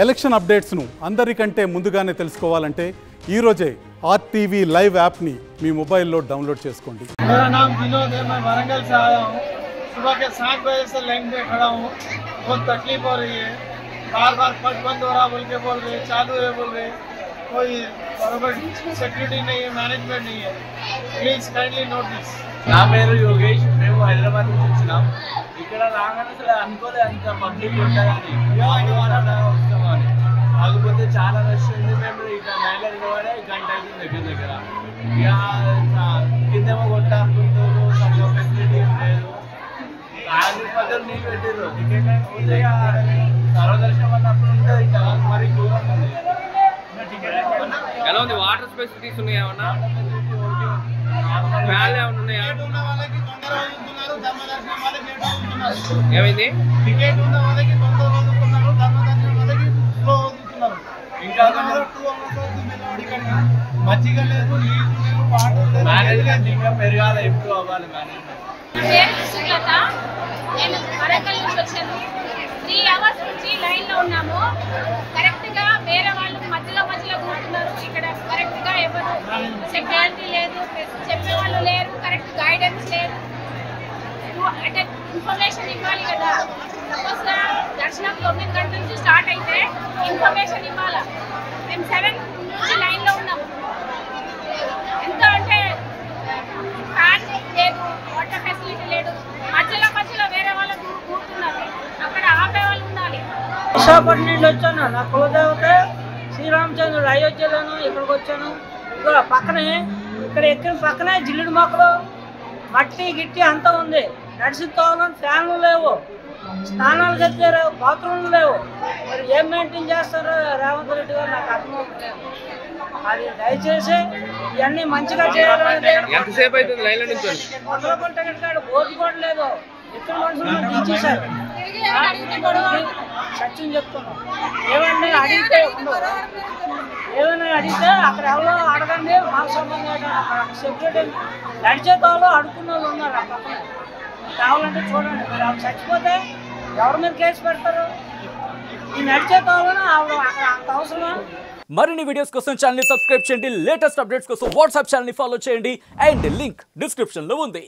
Election అప్డేట్స్ను అందరికంటే ముందుగానే తెలుసుకోవాలంటే ఈరోజే ఆర్టీవీ లైవ్ యాప్ని మీ మొబైల్లో డౌన్లోడ్ చేసుకోండి. मेरा नाम विनोद है, मैं वारंगल से आया हूँ। सुबह के 7 बजे से लाइन पे खड़ा हूँ। बहुत तकलीफ हो रही है, बार बार पट बंद हो रहा बोल के बोल रहे, चालू है बोल रहे, कोई बराबर सिक्योरिटी नहीं है, मैनेजमेंट नहीं है। Please kindly note this. నా పేరు యోగేష్. మేము హైదరాబాద్ నుంచి వచ్చినాం. ఇక్కడ రాగానే అసలు అనుకోలే అంత పబ్లిక్ ఉంటుందని, వస్తామని. కాకపోతే చాలా రష్ ఉంది. మేము ఇక్కడ లైన్లో నిలబడే గంట అవుతుంది దగ్గర దగ్గర. ఇక కిందేమో కొట్ట అనుకుంటారు, సరిగ్గా ఫెసిలిటీ లేదు. పద్ధతులు నీళ్ళు పెట్టారు. సర్వదర్శనం అన్నప్పుడు ఉంటుంది, ఇంకా మరి ఘోరంగా ఉంది. ఎలా ఉంది? వాటర్ ఫెసిలిటీస్ ఉన్నాయా? ఏమైంది? టికెట్ ఉన్న వాళ్ళకి తొందర వదులుతున్నారు, ధర్మదర్శనం వాళ్ళకి స్లో వదులుతున్నారు. ఇంకా 2 మజ్జిగ లేదు, నీళ్ళు లేవు, వాటర్ లేదు. మేనేజ్మెంట్ ఇంకా పెరగాలి, ఇంప్రూవ్ అవ్వాలి మేనేజ్మెంట్. నేను వరంగల్ నుంచి వచ్చాను. 3 అవర్స్ నుంచి లైన్లో ఉన్నాము. కరెక్ట్గా వేరే వాళ్ళు మధ్యలో కూర్చున్నారు. ఇక్కడ కరెక్ట్గా ఎవరు సెక్యూరిటీ లేదు, చెప్పేవాళ్ళు లేరు, కరెక్ట్ గైడెన్స్ లేదు. అంటే ఇన్ఫర్మేషన్ ఇవ్వాలి కదా. సపోజ్గా దర్శనం 9 గంటల నుంచి స్టార్ట్ అయితే ఇన్ఫర్మేషన్ ఇవ్వాలా. మేము 7 నుంచి లైన్లో ఉన్నాము. ఎంత అంటే ఫ్యాన్ లేదు, వాటర్ ఫెసిలిటీ లేదు, మధ్యలో వేరే వాళ్ళు కూర్చున్నారు. అక్కడ ఆపే వాళ్ళు ఉండాలి. విశాఖపట్నం నుండి వచ్చాను. నా కులదేవత శ్రీరామచంద్రుడు అయోధ్యలోను ఇక్కడికి వచ్చాను. ఇక్కడ పక్కనే ఇక్కడ ఎక్కిన పక్కనే జిల్లుడు మొక్కలు, మట్టి గిట్టి అంతా ఉంది. నడిచి తోవాలని ఫ్యాన్లు లేవు, స్నానాలు కట్టారు, బాత్రూమ్లు లేవు. మరి ఏం మెయింటైన్ చేస్తారో రేవంత్ రెడ్డి గారు నాకు అర్థమవుతుంది. అది దయచేసి ఇవన్నీ మంచిగా చేయాలంటే ఎంతసేపు అవుతుంది లైన్లో నుంచి? రూపాయల టికెట్ కాదు, బోర్డు కూడా లేదు. ఎక్కడ మనుషులు తీసేశారు. సత్యం చెప్తున్నాం. ఏమన్నా అడిగితే అక్కడ ఎవరో అడగండి, మాకు సంబంధం అక్కడ సెక్యూరిటీ నడిచే తోలో అడుక్కున్న వాళ్ళు ఉన్నారు. ఆ పక్కన కావాలంటే చూడండి. మరి ఆవిడ చచ్చిపోతే ఎవరి మీద కేసు పెడతారు? ఈ నడిచే తోలను ఆవిడ అక్కడ అంత అవసరమా? మరిన్ని వీడియోస్ కోసం ఛానల్ ని సబ్స్క్రైబ్ చేయండి. లేటెస్ట్ అప్డేట్స్ కోసం వాట్సాప్ ఛానల్ ని ఫాలో చేయండి. అండ్ లింక్ డిస్క్రిప్షన్ లో ఉంది.